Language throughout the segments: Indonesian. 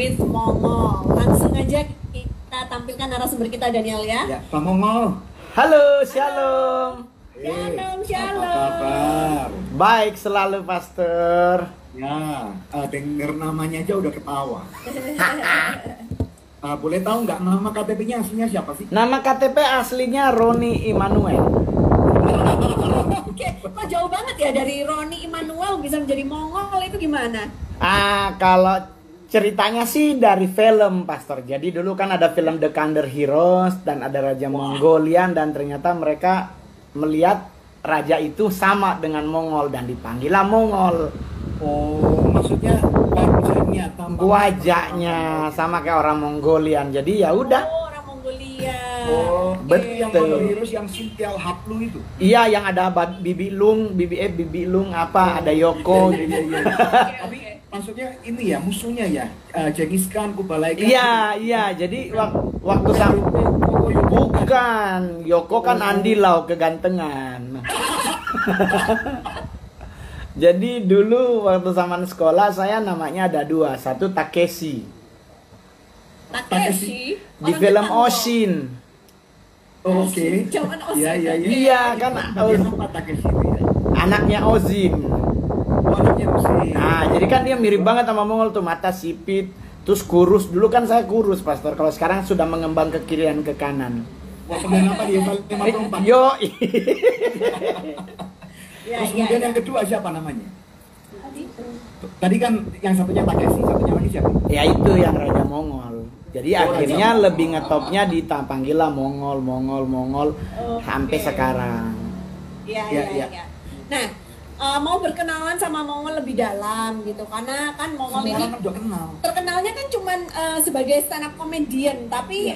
with Mongol. Langsung aja kita tampilkan narasumber kita, Daniel ya. Ya, Pak Mongol. Halo, shalom. Shalom, Apa shalom. kabar? Baik selalu, Pastor. Ya, denger namanya aja udah ketawa. Boleh tahu nggak nama KTP-nya aslinya siapa sih? Nama KTP aslinya Roni Immanuel. Oke, kok jauh banget ya dari Roni Immanuel bisa menjadi Mongol, itu gimana? Kalau ceritanya sih dari film, Pastor. Jadi dulu kan ada film The Kandar Heroes dan ada Raja Mongolian, dan ternyata mereka melihat raja itu sama dengan Mongol dan dipanggillah Mongol. Oh, maksudnya wajahnya, Wajahnya sama kayak orang Mongolian. Jadi ya udah. Oh, orang Mongolia. Oh, Betul. yang Heroes yang Sintial Haplu itu. Iya, yang ada Bibi Lung apa, ada Yoko. Iya. Tapi maksudnya ini ya musuhnya ya, Genghis Khan, Kublai Khan. Iya. Jadi waktu bukan Yoko kan Andi Lau kegantengan. Jadi dulu waktu zaman sekolah saya namanya ada dua, satu Takeshi Takeshi. di film Oshin. Oh, oke. Zaman Oshin. Iya. Iya kan, Apa Takeshi itu ya? anaknya Ozin. Wajahnya mesti. Nah, jadi kan dia mirip banget sama Mongol tuh, mata sipit, terus kurus. Dulu kan saya kurus, Pastor. Kalau sekarang sudah mengembang ke kiri dan ke kanan. Wah, kemudian apa dia? 54. Yo. Terus kemudian yang kedua siapa namanya? Tadi kan yang satunya Takeshi, satunya lagi siapa? Ya itu yang Raja Mongol. Jadi akhirnya lebih ngetopnya dipanggil lah Mongol sampai sekarang. Iya. Nah, mau berkenalan sama Mongol lebih dalam gitu, karena kan Mongol ini Semua orang udah kenal. terkenalnya kan cuman sebagai stand up comedian, tapi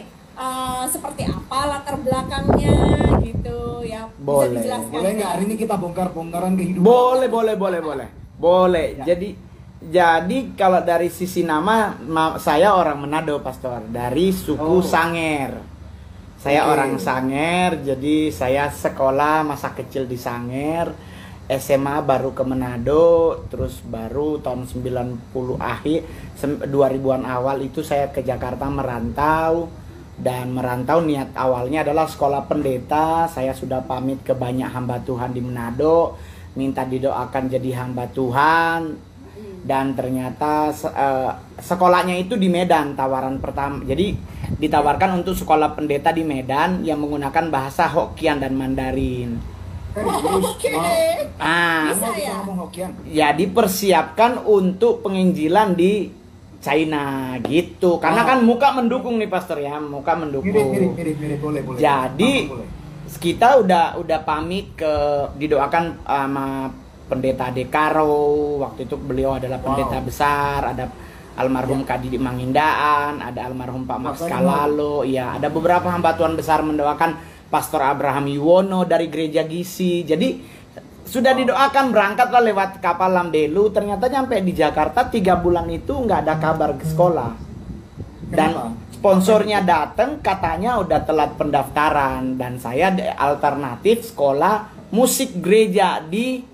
seperti apa latar belakangnya gitu ya, bisa Boleh. dijelaskan. Boleh nggak hari ini kita bongkar-bongkaran kehidupan? Boleh. Jadi kalau dari sisi nama, saya orang Manado, Pastor, dari suku Sanger. Saya orang Sanger, jadi saya sekolah masa kecil di Sanger, SMA baru ke Manado, terus baru tahun 90 akhir 2000-an awal itu saya ke Jakarta merantau. Dan merantau niat awalnya adalah sekolah pendeta. Saya sudah pamit ke banyak hamba Tuhan di Manado, minta didoakan jadi hamba Tuhan. Dan ternyata sekolahnya itu di Medan, tawaran pertama. Jadi ditawarkan untuk sekolah pendeta di Medan yang menggunakan bahasa Hokkien dan Mandarin. Oke. Bisa ya? Ngomong Hokkien. Ya dipersiapkan untuk penginjilan di China gitu. Karena kan muka mendukung nih, Pastor ya, muka mendukung. Mirip, boleh. Jadi Boleh. kita udah pamit didoakan sama pendeta Dekaro. Waktu itu beliau adalah pendeta besar. Ada almarhum Kadidi Mangindaan, ada almarhum Pak Max Kalalo. Ya, ada beberapa hamba Tuhan besar mendoakan Pastor Abraham Yuwono dari gereja Gisi. Jadi sudah didoakan, berangkatlah lewat kapal Lambelu. Ternyata nyampe di Jakarta 3 bulan itu nggak ada kabar ke sekolah. Dan sponsornya datang katanya udah telat pendaftaran. Dan saya alternatif sekolah musik gereja di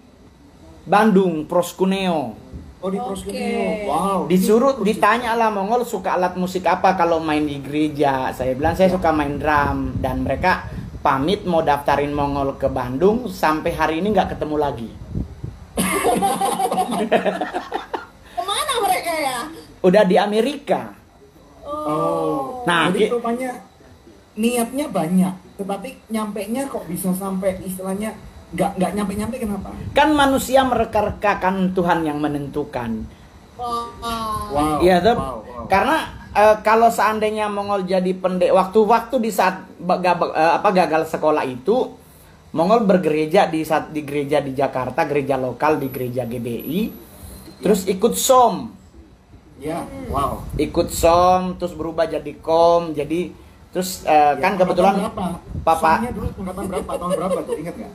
Bandung, Proskuneo. Oh, di Proskuneo. Wow. Disuruh ditanya lah, Mongol suka alat musik apa kalau main di gereja. Saya bilang saya suka main drum. Dan mereka pamit mau daftarin Mongol ke Bandung, sampai hari ini nggak ketemu lagi. Kemana mereka ya? Udah di Amerika. Oh. Nah, Jadi rupanya niatnya banyak, tetapi nyampenya kok bisa sampai istilahnya nggak nyampe kenapa? Kan manusia mereka-rekakan, Tuhan yang menentukan. Wow. Iya, tuh. Wow. Karena kalau seandainya Mongol jadi pendeta, waktu di saat gagal sekolah itu, Mongol bergereja di gereja di Jakarta, gereja lokal di gereja GBI, terus ikut SOM. Ya, wow. Ikut SOM, terus berubah jadi KOM, jadi terus kan kebetulan Papa Somnya dulu angkatan berapa, tahun berapa tuh, ingat nggak?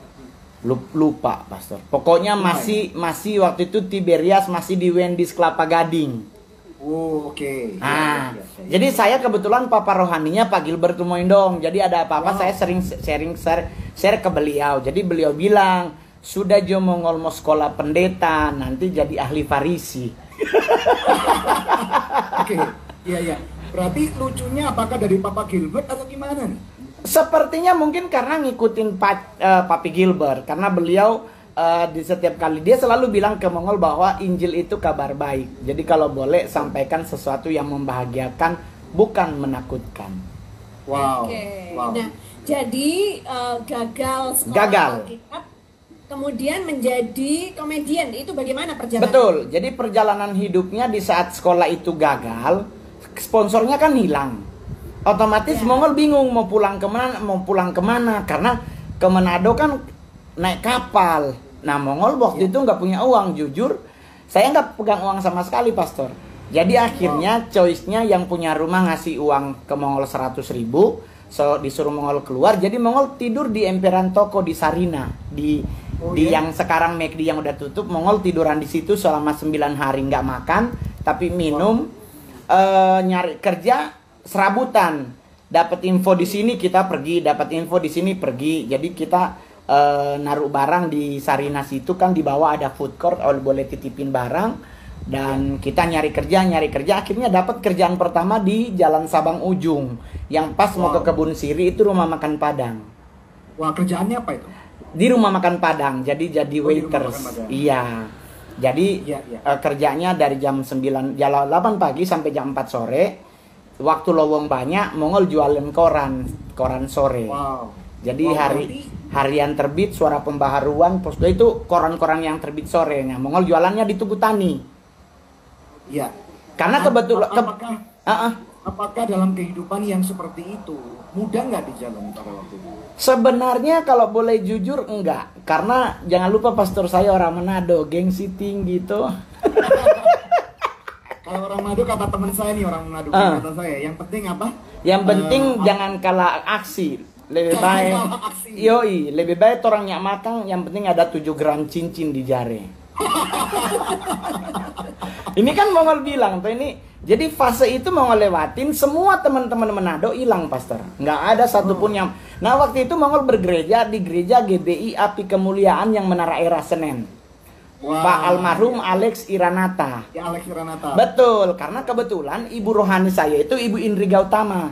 lupa, Pastor. Pokoknya masih waktu itu Tiberias masih di Wendy's Kelapa Gading. Oh, oke. Nah, Ya. jadi saya kebetulan papa rohaninya Pak Gilbert Tumoindong. Jadi ada apa-apa saya sering share ke beliau. Jadi beliau bilang, sudah Jo Mongol mau sekolah pendeta, nanti jadi ahli Farisi. Oke. Iya, iya. Berarti lucunya apakah dari Papa Gilbert atau gimana nih? Sepertinya mungkin karena ngikutin Papi Gilbert, karena beliau di setiap kali dia selalu bilang ke Mongol bahwa Injil itu kabar baik. Jadi kalau boleh sampaikan sesuatu yang membahagiakan, bukan menakutkan. Wow. Oke. Wow. Nah, jadi gagal sekolah Gagal. Alkitab, kemudian menjadi komedian. Itu bagaimana perjalanan? Betul. Jadi perjalanan hidupnya di saat sekolah itu gagal, sponsornya kan hilang. Otomatis Ya. Mongol bingung mau pulang kemana, karena ke Manado kan naik kapal. Nah, Mongol waktu itu nggak punya uang, jujur. Saya nggak pegang uang sama sekali, Pastor. Jadi akhirnya choice-nya yang punya rumah ngasih uang ke Mongol 100.000, so disuruh Mongol keluar. Jadi Mongol tidur di emperan toko di Sarina, di yang sekarang McD yang udah tutup. Mongol tiduran di situ selama 9 hari nggak makan, tapi minum, nyari kerja serabutan. Dapat info di sini kita pergi, dapat info di sini pergi. Jadi kita naruh barang di Sarina situ kan, di bawah ada food court, boleh titipin barang. Dan kita nyari kerja, akhirnya dapat kerjaan pertama di Jalan Sabang Ujung, yang pas mau ke Kebun Siri, itu rumah makan Padang. Wah, kerjaannya apa itu? Di rumah makan Padang, jadi di rumah waiters. makan Padang. Iya. Jadi Iya, iya. kerjanya dari jam 9, jam 8 pagi sampai jam 4 sore. Waktu lowong banyak, Mongol jualan koran sore. Wow. Jadi Wow, harian terbit, Suara Pembaharuan, Posko, itu koran-koran yang terbit sorenya. Mongol jualannya di Tugu Tani. Iya. Karena kebetulan Apakah dalam kehidupan yang seperti itu mudah nggak dijalani pada waktu itu? sebenarnya kalau boleh jujur enggak. Karena jangan lupa pastor saya orang Manado, gengsi tinggi tuh. Kalau orang Manado, kata teman saya nih, orang Manado, kata saya, yang penting apa? Yang penting jangan kalah aksi. Lebih Jangan baik kalah aksi. lebih baik orang nyak matang, yang penting ada 7 gram cincin di jari. Ini kan Mongol bilang tuh ini. Jadi fase itu Mongol lewatin, semua teman-teman Manado hilang, pastor. Nggak ada satupun yang. Nah, waktu itu Mongol bergereja di gereja GBI Api Kemuliaan yang Menara Era Senen. Wah, Pak almarhum Alex Iranata. Ya, Alex Iranata. Betul, karena kebetulan ibu rohani saya itu Ibu Indri Gautama.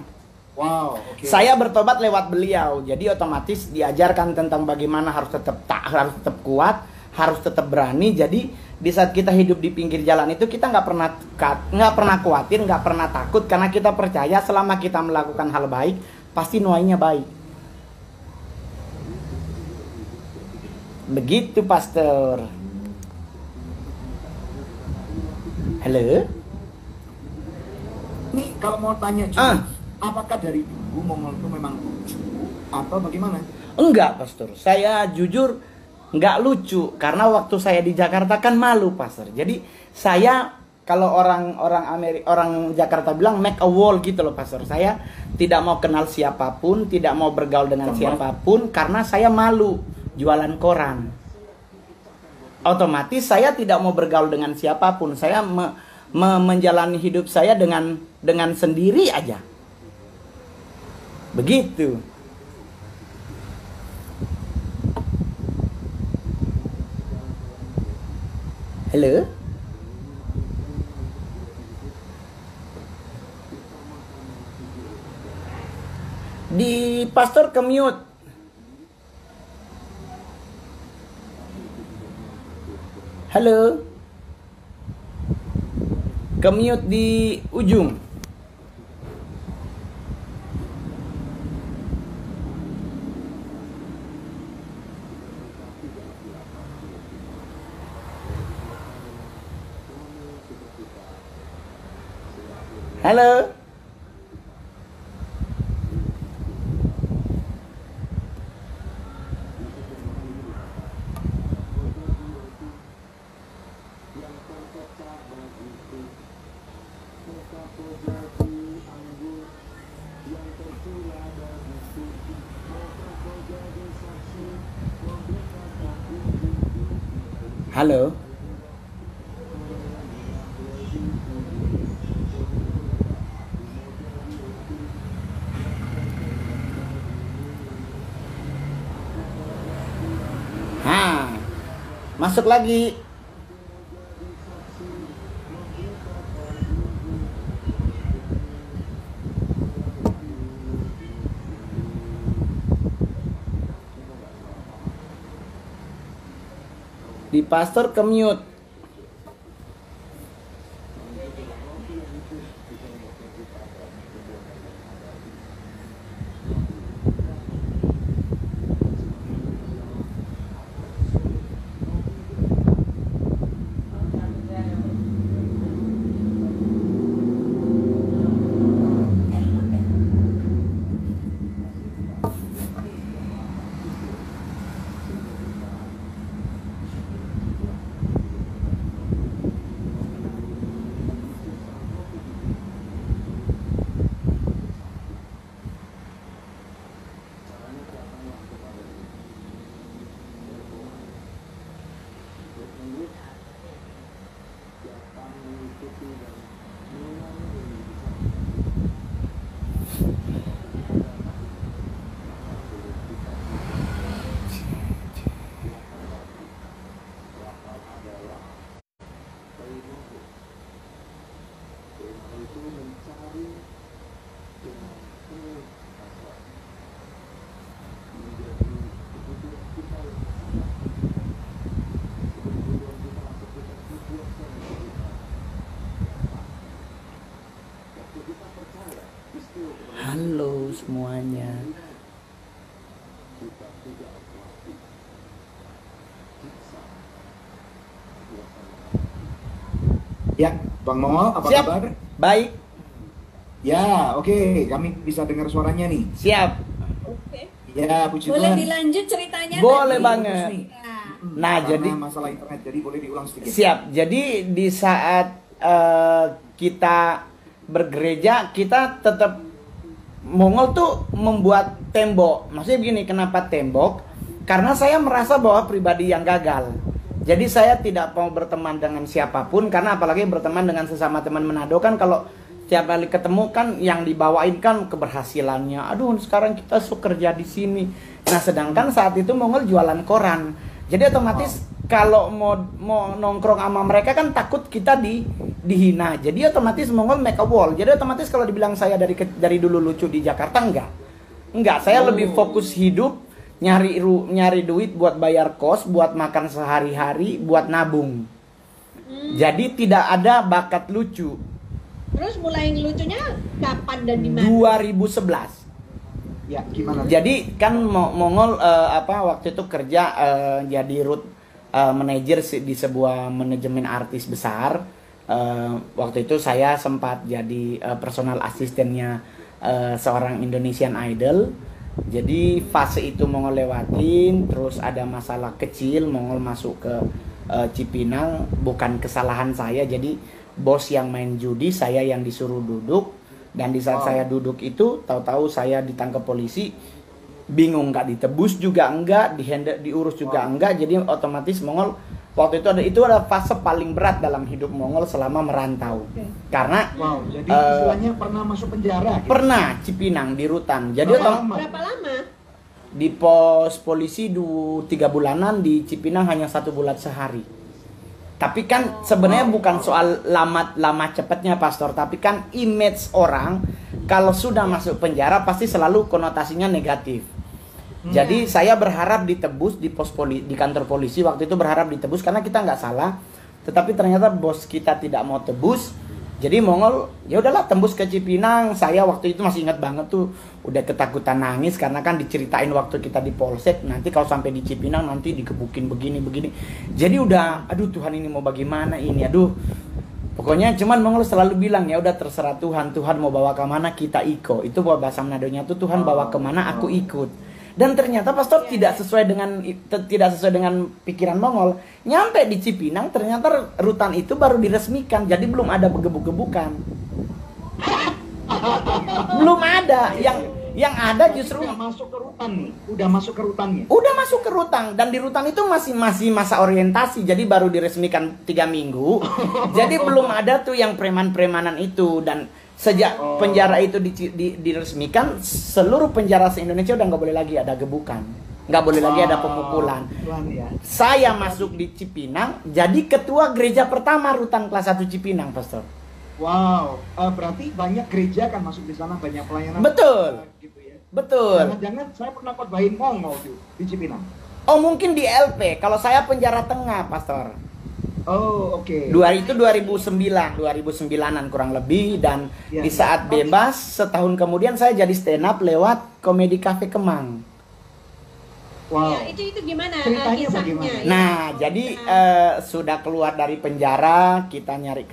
Wow, oke. Saya bertobat lewat beliau, jadi otomatis diajarkan tentang bagaimana harus tetap kuat, harus tetap berani. Jadi di saat kita hidup di pinggir jalan itu kita nggak pernah khawatir, nggak pernah takut, karena kita percaya selama kita melakukan hal baik pasti nuainya baik. Begitu, pastor. Halo. Ini kalau mau tanya juga, apakah dari dulu Mongol itu memang lucu atau bagaimana? Enggak, pastor. Saya jujur nggak lucu, karena waktu saya di Jakarta kan malu, pastor. Jadi saya, kalau orang Jakarta bilang make a wall gitu loh, pastor. Saya tidak mau kenal siapapun, tidak mau bergaul dengan siapapun, karena saya malu jualan koran. Otomatis saya tidak mau bergaul dengan siapapun. Saya menjalani hidup saya dengan sendiri aja. Begitu. Halo? Di pastor commute. Halo? Commute di ujung. Halo? Halo? Masuk lagi. pastor ke mute. Halo semuanya. Ya, Bang Mongol, apa Siap. kabar? Baik, Ya, oke, kami bisa dengar suaranya nih. siap. Oke. Ya, puji Boleh Tuhan. dilanjut ceritanya? Boleh tadi? banget. Terus nih, Nah, Nah, karena jadi masalah internet, jadi boleh diulang sedikit. siap. Jadi di saat kita bergereja, kita tetap Mongol tuh membuat tembok. Maksudnya begini, kenapa tembok? Karena saya merasa bahwa pribadi yang gagal. Jadi saya tidak mau berteman dengan siapapun, karena apalagi berteman dengan sesama teman Manado kan kalau tiap kali ketemu kan yang dibawain kan keberhasilannya. Aduh, sekarang kita kerja di sini. Nah, sedangkan saat itu Mongol jualan koran. Jadi otomatis kalau mau nongkrong sama mereka kan takut kita dihina. Jadi otomatis Mongol make a wall. Jadi otomatis kalau dibilang saya dari dulu lucu di Jakarta, enggak. Saya lebih fokus hidup, nyari duit buat bayar kos, buat makan sehari-hari, buat nabung. Jadi tidak ada bakat lucu. terus mulai lucunya kapan dan di mana? 2011. Ya, gimana? Jadi kan Mongol waktu itu kerja jadi root manager di sebuah manajemen artis besar. Waktu itu saya sempat jadi personal asistennya seorang Indonesian Idol. Jadi fase itu Mongol lewatin, terus ada masalah kecil, Mongol masuk ke Cipinang, bukan kesalahan saya. Jadi bos yang main judi, saya yang disuruh duduk. Dan di saat saya duduk itu, tahu-tahu saya ditangkap polisi, bingung, nggak ditebus juga enggak, diurus juga enggak. Jadi otomatis Mongol waktu itu ada fase paling berat dalam hidup Mongol selama merantau. Karena Jadi istilahnya pernah masuk penjara gitu? pernah Cipinang di rutan. Jadi Berapa lama? di pos polisi 3 bulanan, di Cipinang hanya 1 bulan sehari. Tapi kan sebenarnya bukan soal lama cepatnya pastor, tapi kan image orang kalau sudah masuk penjara pasti selalu konotasinya negatif. Jadi saya berharap ditebus di kantor polisi waktu itu, berharap ditebus karena kita nggak salah. Tetapi ternyata bos kita tidak mau tebus. Jadi Mongol ya udahlah tembus ke Cipinang. Saya waktu itu masih ingat banget tuh, udah ketakutan nangis karena kan diceritain waktu kita di polsek, nanti kalau sampai di Cipinang nanti dikebukin begini. Jadi udah, aduh Tuhan ini mau bagaimana ini, aduh. Pokoknya cuman Mongol selalu bilang ya udah terserah Tuhan mau bawa ke mana kita ikut. Itu bahasa Manadonya tuh Tuhan bawa ke mana aku ikut. Dan ternyata pastor tidak sesuai dengan pikiran Mongol. Nyampe di Cipinang ternyata rutan itu baru diresmikan, jadi belum ada gebuk-gebukan. Belum ada. Yang ada justru udah masuk ke rutan nih. Udah masuk ke rutannya. udah masuk ke rutan, dan di rutan itu masih masa orientasi, jadi baru diresmikan 3 minggu. Jadi belum ada tuh yang preman-premanan itu. Dan sejak penjara itu diresmikan, seluruh penjara se-Indonesia udah nggak boleh lagi ada gebukan, nggak boleh lagi ada pemukulan. Saya masuk di Cipinang, jadi ketua gereja pertama rutan kelas 1 Cipinang, pastor. Wow, berarti banyak gereja kan masuk di sana, banyak pelayanan. Betul. Gitu ya. Betul. Jangan-jangan saya pernah khotbahin Mongol tuh di Cipinang. Oh, mungkin di LP. Kalau saya penjara tengah, Pastor. Oh, oke. Itu 2009-an kurang lebih, dan Ya, di saat ya. bebas setahun kemudian saya jadi stand up lewat Komedi Cafe Kemang. Wow. Ya, itu gimana Ceritanya kisahnya? bagaimana? Ya. Nah, jadi sudah keluar dari penjara, kita nyari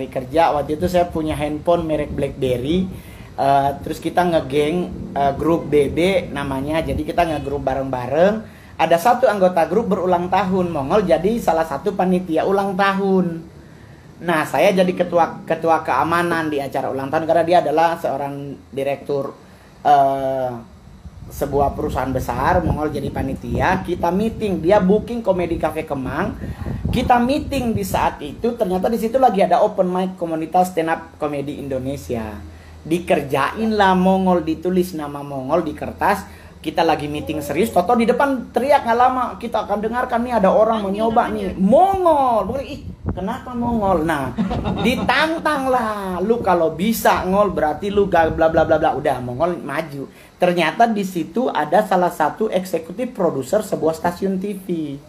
kerja. Waktu itu saya punya handphone merek BlackBerry. Terus kita ngegeng grup BB namanya. Jadi kita ngegrup bareng-bareng. Ada satu anggota grup berulang tahun, Mongol jadi salah satu panitia ulang tahun. Nah, saya jadi ketua keamanan di acara ulang tahun karena dia adalah seorang direktur sebuah perusahaan besar. Mongol jadi panitia. Kita meeting, dia booking Komedi Cafe Kemang. Kita meeting di saat itu, ternyata di situ lagi ada open mic komunitas stand up komedi Indonesia. Dikerjain lah Mongol, ditulis nama Mongol di kertas. Kita lagi meeting serius, Toto di depan teriak nggak lama, kita akan dengarkan nih ada orang mau nyoba nih, Mongol. Bukan, ih kenapa Mongol? Nah, ditantang lah, lu kalau bisa ngol berarti lu gak bla bla bla bla. Udah Mongol maju. Ternyata di situ ada salah satu eksekutif produser sebuah stasiun TV.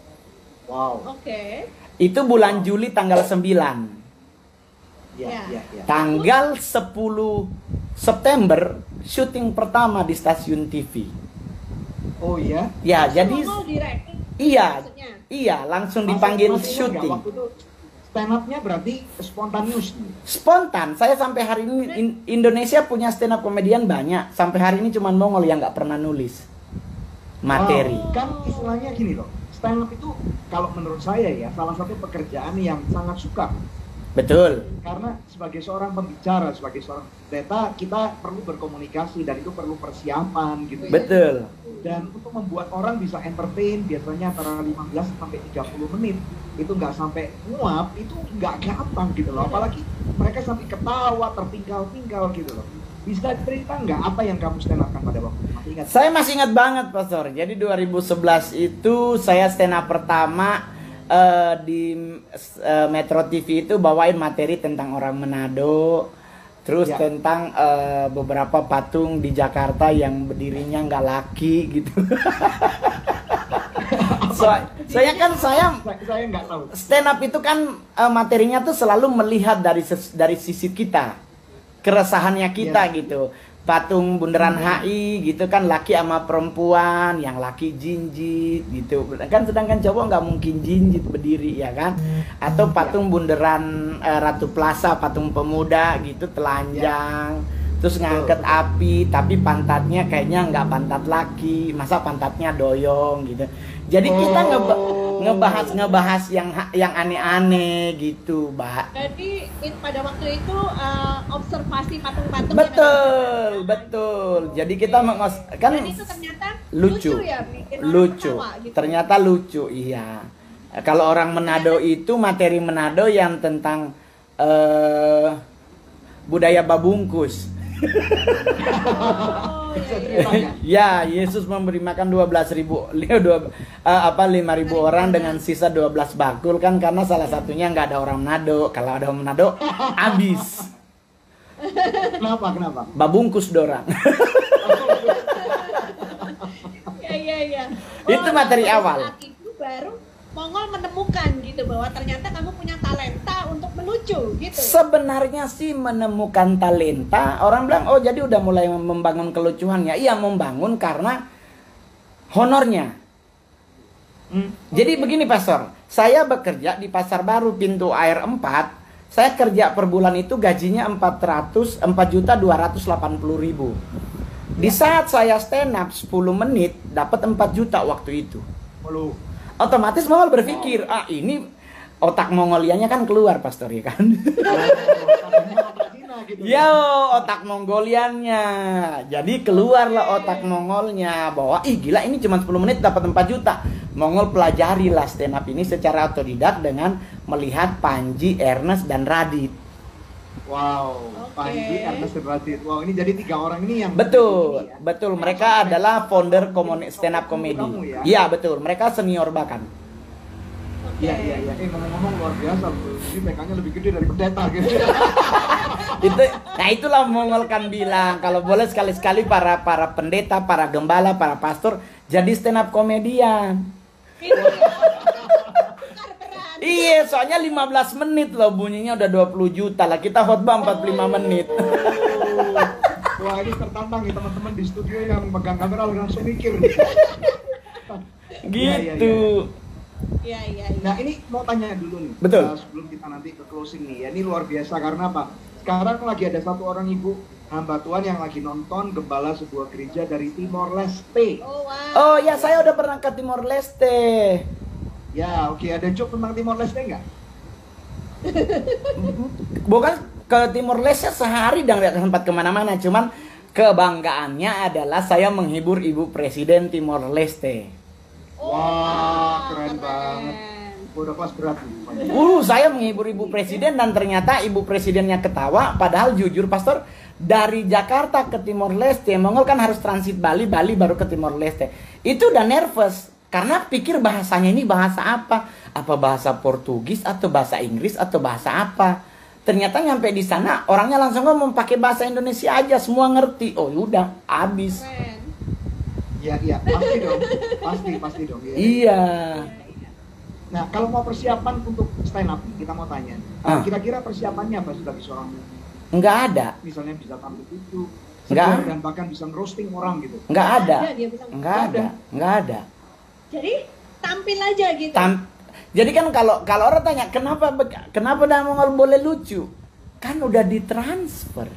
Wow. Oke. Itu bulan Juli tanggal 9. Ya. Tanggal 10 September syuting pertama di stasiun TV. Oh iya. Ya, Langsung jadi Mongol direct. iya, Maksudnya. iya langsung dipanggil Masih ingat nggak syuting. waktu itu stand up-nya berarti spontaneous nih. Spontan. Saya sampai hari ini Indonesia punya stand up komedian banyak. Sampai hari ini cuman Mongol yang nggak pernah nulis materi. Wow, kan istilahnya gini loh. Stand up itu kalau menurut saya ya salah satu pekerjaan yang sangat suka. Betul. Karena sebagai seorang pembicara, sebagai seorang pendeta, kita perlu berkomunikasi dan itu perlu persiapan gitu. Betul. Dan untuk membuat orang bisa entertain biasanya antara 15 sampai 30 menit itu nggak sampai nguap, itu nggak gampang gitu loh. Apalagi mereka sampai ketawa, tertinggal-tinggal gitu loh. Bisa cerita nggak apa yang kamu stand up-kan pada waktu itu? Masih ingat? Saya masih ingat banget, Pastor. Jadi 2011 itu saya stand up pertama di Metro TV itu bawain materi tentang orang Manado, terus Ya. tentang beberapa patung di Jakarta yang berdirinya nggak laki gitu. Saya nggak tahu. stand up itu kan materinya tuh selalu melihat dari sisi kita, keresahannya kita Ya. gitu. Patung bundaran HI gitu kan, laki sama perempuan, yang laki jinjit gitu kan, sedangkan cowok nggak mungkin jinjit berdiri ya kan. Atau patung bundaran Ratu Plaza, patung pemuda gitu telanjang, terus ngangkat api tapi pantatnya kayaknya nggak pantat laki, masa pantatnya doyong gitu. Jadi kita ngebahas yang aneh-aneh gitu, Mbak. Jadi pada waktu itu observasi patung-patung. Betul. Jadi kita kan Dan itu ternyata lucu ya, bikin orang lucu ketawa, gitu. Ternyata lucu, iya. Kalau orang Manado itu materi Manado yang tentang budaya babungkus. Oh, Bisa iya. cerita. Ya, Yesus memberi makan 5.000 orang dengan sisa 12 bakul kan, karena salah satunya nggak ada orang Manado. Kalau ada orang Manado habis. Kenapa? Babungkus dorang. Iya. Itu materi pada awal. saat itu baru Mongol menemukan gitu bahwa ternyata kamu punya talenta untuk melucu gitu. Sebenarnya sih menemukan talenta, orang bilang oh jadi udah mulai membangun kelucuannya. Iya, membangun karena honornya. Jadi begini, Pastor, saya bekerja di Pasar Baru pintu air 4. Saya kerja per bulan itu gajinya 4.280.000. Di saat saya stand up 10 menit dapat 4 juta waktu itu. Lalu, Otomatis Mongol berpikir, ini otak Mongolianya kan keluar, Pastor, ya kan? gitu. Yo, otak Mongoliannya. Jadi keluarlah otak Mongolnya bahwa gila, ini cuma 10 menit dapat 4 juta. Mongol pelajarilah stand up ini secara otodidak dengan melihat Panji, Ernest, dan Radit. Wow, Oke. Panji, Ernest, dan Radit. Wow, ini jadi 3 orang ini yang Betul, ini ya. betul. Mereka adalah founder stand up comedy. Kamu ya? Iya, betul. Mereka senior bahkan. Iya. Ngomong-ngomong luar biasa loh. Ini PK-nya lebih gede dari pendeta gitu. Nah itulah Mongol kan bilang kalau boleh sekali-sekali para pendeta, para gembala, para pastor jadi stand up komedian. Iya, soalnya 15 menit loh bunyinya udah 20 juta lah. Kita khotbah 45 menit. Wah, ini tertantang nih teman-teman di studio yang megang kamera langsung mikir. Gitu. Iya. Nah, ini mau tanya dulu nih. Betul. Sebelum kita nanti ke closing nih. Ya, ini luar biasa karena apa? Sekarang lagi ada satu orang ibu hamba Tuhan yang lagi nonton gembala sebuah gereja dari Timor Leste. Oh, wow. Oh ya, saya udah pernah ke Timor Leste. Ya, oke. Ada joke tentang Timor Leste nggak? Bukan ke Timor Leste sehari dan gak sempat kemana-mana. Cuman kebanggaannya adalah saya menghibur Ibu Presiden Timor Leste. Wah, keren banget. Udah kelas berat nih. Saya menghibur Ibu Presiden dan ternyata Ibu Presidennya ketawa. Padahal jujur Pastor, dari Jakarta ke Timor Leste, Mongol kan harus transit Bali baru ke Timor Leste. Itu udah nervous karena pikir bahasanya ini bahasa apa? Apa bahasa Portugis atau bahasa Inggris atau bahasa apa? Ternyata nyampe di sana orangnya langsung ngomong pakai bahasa Indonesia aja, semua ngerti. Oh udah, habis. Iya, pasti dong. Ya. Iya. Nah, kalau mau persiapan untuk stand up, kita mau tanya. Kira-kira persiapannya apa sebagai seorang? Enggak ada. Misalnya bisa tampil itu, enggak, dan bahkan bisa ngerosting orang gitu. Enggak ada. Enggak ada. Jadi tampil aja gitu. Jadi kan kalau orang tanya kenapa dah Mongol boleh lucu? Kan udah ditransfer.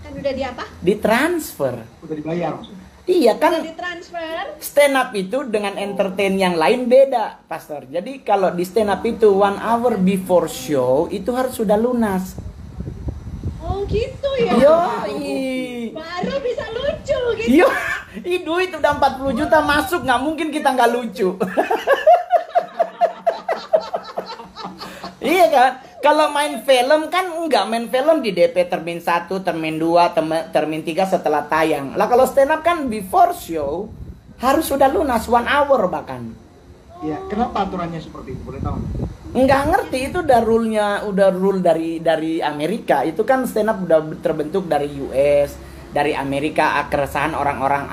Kan udah di apa? Ditransfer. Udah dibayar maksudnya. Iya kan, ditransfer. Stand up itu dengan entertain yang lain beda, Pastor. Jadi kalau di stand up itu 1 hour before show itu harus sudah lunas. Oh gitu ya. Baru bisa lucu gitu. Duit udah 40 juta masuk, nggak mungkin kita nggak lucu. Iya kan? Kalau main film kan enggak, main film di DP termin 1, termin 2, termin 3 setelah tayang. Lah kalau stand up kan before show harus sudah lunas 1 hour bahkan. Iya, kenapa aturannya seperti itu? Boleh tahu? Enggak ngerti, itu udah rule dari Amerika. Itu kan stand up udah terbentuk dari US, dari Amerika, keresahan orang-orang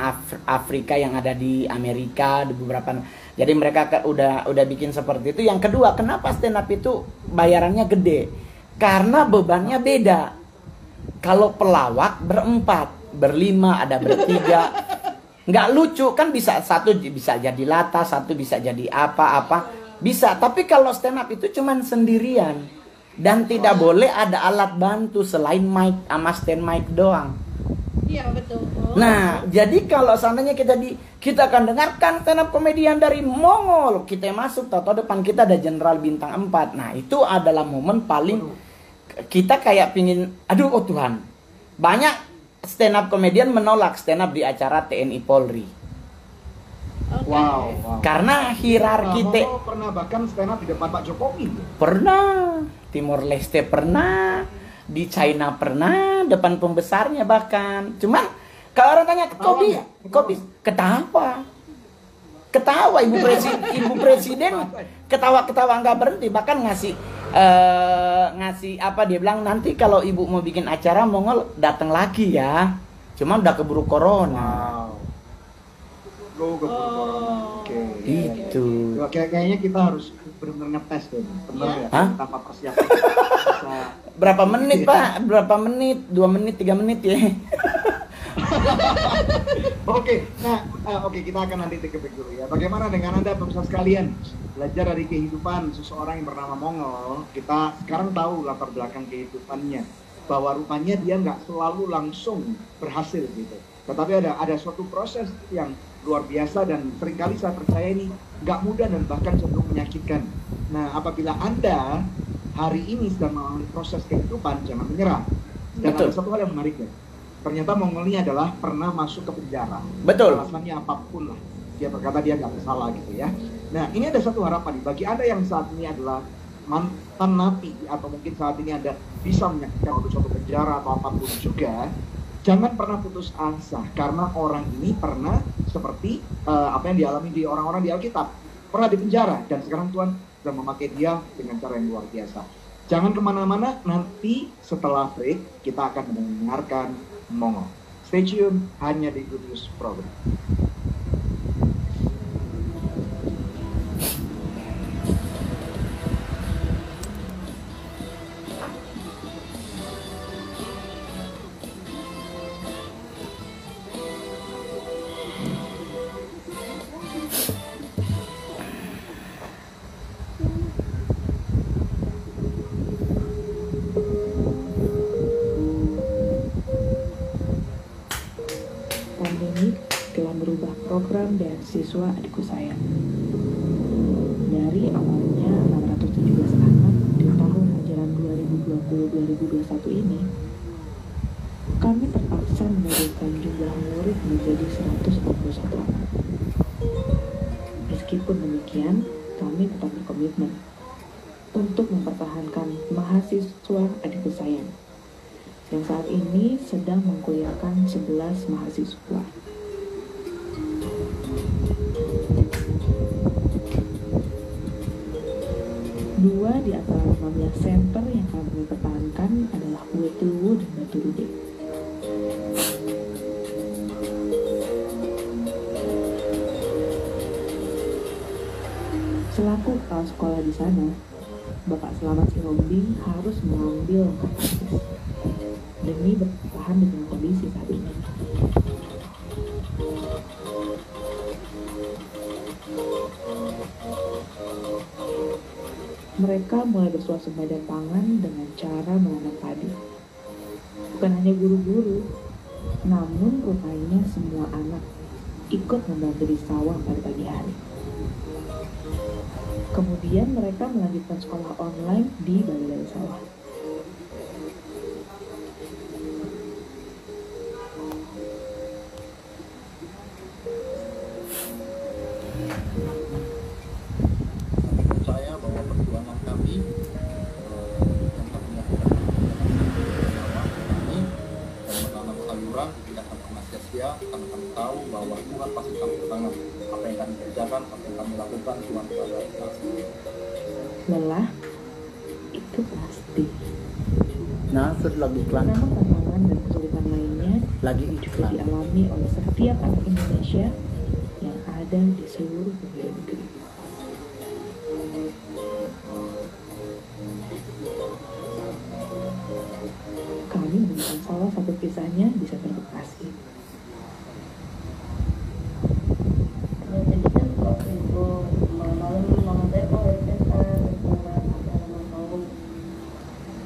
Afrika yang ada di Amerika, di beberapa. Jadi mereka udah bikin seperti itu. Yang kedua, kenapa stand up itu bayarannya gede? Karena bebannya beda. Kalau pelawak berempat, berlima, ada bertiga, nggak lucu kan, satu bisa jadi lata, satu bisa jadi apa bisa. Tapi kalau stand up itu cuman sendirian dan tidak boleh ada alat bantu selain mic sama stand mic doang. Iya betul. Nah, jadi kalau seandainya kita akan dengarkan stand up komedian dari Mongol, kita masuk, tahu depan kita ada Jenderal Bintang 4. Nah, itu adalah momen paling kita kayak pingin, oh Tuhan. Banyak stand up komedian menolak stand up di acara TNI Polri. Wow. Karena hierarki Mongol pernah bahkan stand up di depan Pak Jokowi. Pernah, Timor Leste pernah, di China pernah, depan pembesarnya bahkan. Cuman kalau orang tanya, kok bisa? Ketawa Ibu Presiden ketawa nggak berhenti, bahkan ngasih apa, dia bilang nanti kalau Ibu mau bikin acara Mongol datang lagi ya. Cuman udah keburu corona. Keburu corona. Oke. Itu. Kayaknya kita harus benar-benar ngetes deh. Benar ya? Tanpa persiapan. Berapa menit, Pak? Berapa menit? 2 menit, 3 menit ya? Oke, kita akan nanti take a break dulu ya. Bagaimana dengan Anda pemirsa sekalian? Belajar dari kehidupan seseorang yang bernama Mongol. Kita sekarang tahu latar belakang kehidupannya, bahwa rupanya dia nggak selalu langsung berhasil gitu. Tetapi ada suatu proses yang luar biasa dan seringkali saya percaya ini nggak mudah dan bahkan cenderung menyakitkan. Nah, apabila Anda hari ini sedang mengalami proses kehidupan, jangan menyerah. Dan ada satu hal yang menarik ya. Ternyata Mongol ini adalah pernah masuk ke penjara. Betul. Alasannya apapun lah. Dia berkata dia nggak bersalah gitu ya. Nah, ini ada satu harapan nih. Bagi Anda yang saat ini adalah mantan napi, atau mungkin saat ini Anda bisa menyaksikan untuk suatu penjara atau apapun juga, jangan pernah putus asa. Karena orang ini pernah seperti apa yang dialami di orang-orang di Alkitab. pernah dipenjara, dan sekarang Tuhan sudah memakai dia dengan cara yang luar biasa. Jangan kemana-mana, nanti setelah break kita akan mendengarkan Mongo. Stay tune hanya di Good News Program. Pandemi telah merubah program beasiswa adikku sayang. Dari awalnya 617 anak di tahun ajaran 2020-2021 ini, kami terpaksa menurunkan jumlah murid menjadi 141 anak. Meskipun demikian, kami tetap berkomitmen untuk mempertahankan mahasiswa adikku sayang yang saat ini sedang mengkuliahkan 11 mahasiswa. Dua di antara 15 center yang kami pertahankan adalah Wetuwu dan Baturude. Selaku kepala sekolah di sana, Bapak Selamat Sihombing harus mengambil langkah drastis demi bertahan dengan kondisi saat ini. Mereka mulai bersuasembada pangan dengan cara menanam padi. Bukan hanya guru-guru, namun rupanya semua anak ikut membantu di sawah pada pagi hari. Kemudian mereka melanjutkan sekolah online di balai-balai sawah. Percaya bahwa perjuangan kami yang tadinya ini dan menanam sayuran tidak akan pernah sia-sia, karena kami tahu bahwa Tuhan pasti campur tangan. Apa yang kami kerjakan, apa yang kami lakukan, Tuhan selalu kasih. Lelah, itu pasti. Nah, terus lagi iklan. Namun tantangan dan kesulitan lainnya Lagi juga iklan. dialami oleh setiap anak Indonesia yang ada di seluruh penjuru negeri. Kami menemukan salah satu kisahnya di Center Bekasi. Jadi kan waktu itu malam mama saya kok weekend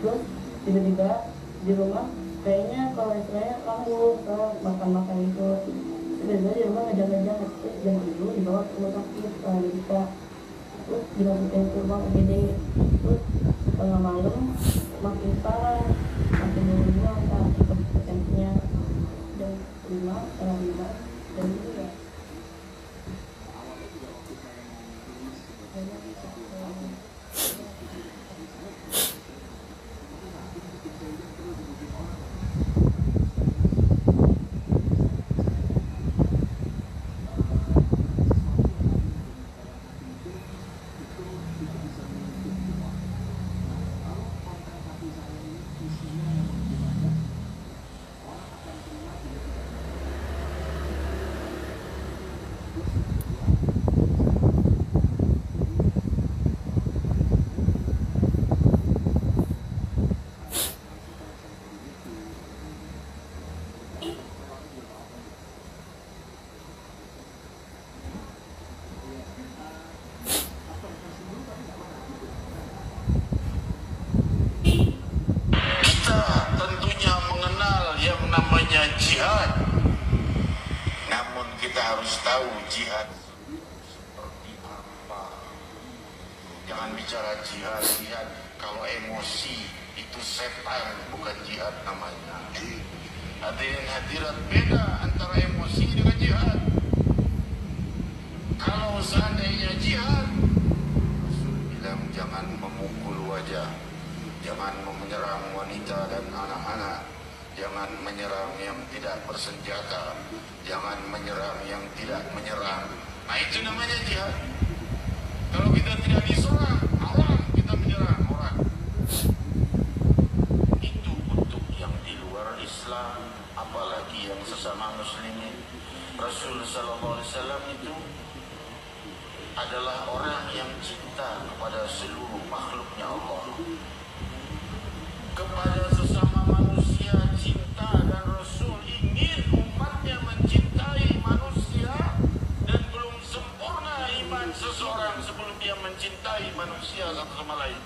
terus tiba-tiba di rumah kayaknya kalau istilahnya kambuh makan-makan itu tiba-tiba di rumah ngejang-ngejang terus jam 7 dibawa ke rumah sakit Medika, terus dimasukin ke ruang UGD, terus tengah malam makin parah, makin menurun saat tensinya dan 5 setengah 5 dan itu ya. jihad. Namun kita harus tahu jihad seperti apa. Jangan bicara jihad kalau emosi itu setan, bukan jihad namanya. Hadirin hadirat, beda antara emosi dengan jihad. Kalau seandainya jihad, Rasul bilang jangan memukul wajah, jangan menyerang wanita dan anak-anak, jangan menyerang yang tidak bersenjata, jangan menyerang yang tidak menyerang. Nah itu namanya jihad. Kalau kita tidak diserang, haram kita menyerang orang. Itu untuk yang di luar Islam, apalagi yang sesama muslimin. Rasul sallallahu alaihi wasallam itu adalah orang yang cinta kepada seluruh makhluknya Allah. Kepada sesama manusia cinta, dan Rasul ingin umatnya mencintai manusia, dan belum sempurna iman seseorang sebelum dia mencintai manusia satu sama lain.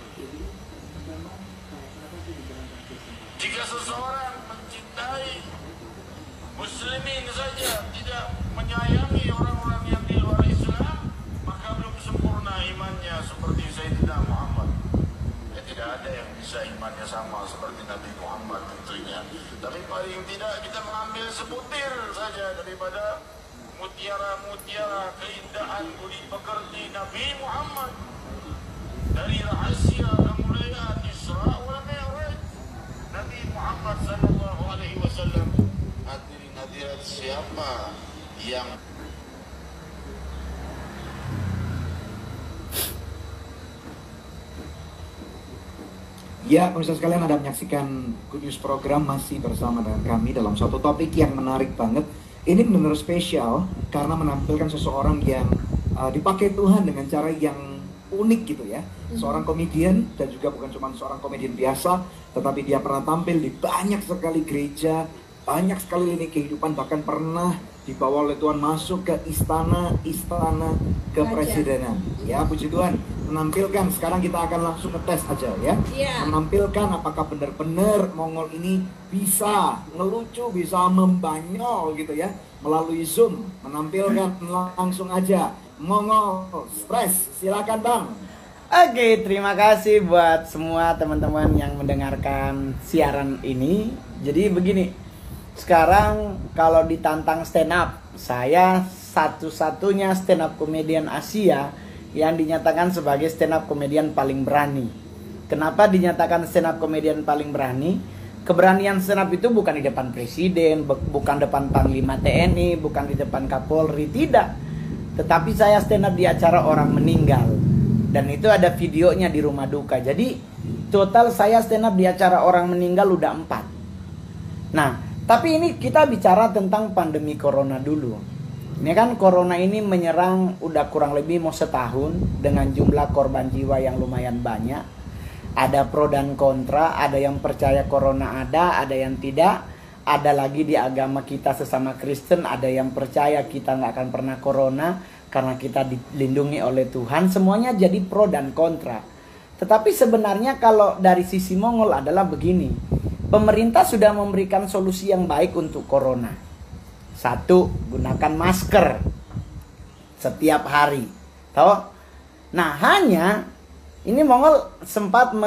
Jika seseorang mencintai muslimin saja, tidak menyayangi orang-orang yang di luar Islam, maka belum sempurna imannya seperti Sayyidina Muhammad. Tidak ada yang bisa imannya sama seperti Nabi Muhammad tentunya. Tapi paling tidak kita mengambil sebutir saja daripada mutiara-mutiara keindahan budi pekerti Nabi Muhammad, dari rahasia kemuliaan Isra wal Mi'raj Nabi Muhammad sallallahu alaihi wasallam. Hadirin hadirat, siapa yang Ya, pemirsa sekalian, Anda menyaksikan Good News Program masih bersama dengan kami dalam suatu topik yang menarik banget. Ini benar-benar spesial karena menampilkan seseorang yang dipakai Tuhan dengan cara yang unik gitu ya. Seorang komedian, dan juga bukan cuma seorang komedian biasa, tetapi dia pernah tampil di banyak sekali gereja, banyak sekali lini kehidupan, bahkan pernah dibawa oleh Tuhan masuk ke istana kepresidenan. Ya, puji Tuhan, menampilkan. Sekarang kita akan langsung ngetes aja ya. Menampilkan apakah benar-benar Mongol ini bisa ngelucu, bisa membanyol gitu ya, melalui Zoom. Menampilkan langsung aja Mongol Stres. Silakan Bang. Oke, terima kasih buat semua teman-teman yang mendengarkan siaran ini. Jadi begini, sekarang kalau ditantang stand up, saya satu-satunya stand up komedian Asia yang dinyatakan sebagai stand up komedian paling berani. Kenapa dinyatakan stand up komedian paling berani? Keberanian stand up itu bukan di depan presiden, bukan depan panglima TNI, bukan di depan Kapolri, tidak. Tetapi saya stand up di acara orang meninggal. Dan itu ada videonya di rumah duka. Jadi total saya stand up di acara orang meninggal udah 4. Nah, tapi ini kita bicara tentang pandemi corona dulu. Ini kan corona ini menyerang udah kurang lebih mau setahun, dengan jumlah korban jiwa yang lumayan banyak. Ada pro dan kontra, ada yang percaya corona ada yang tidak. Ada lagi di agama kita sesama Kristen, ada yang percaya kita nggak akan pernah corona karena kita dilindungi oleh Tuhan. Semuanya jadi pro dan kontra. Tetapi sebenarnya kalau dari sisi Mongol adalah begini. Pemerintah sudah memberikan solusi yang baik untuk corona. 1, gunakan masker setiap hari. Tahu? Nah, hanya ini Mongol sempat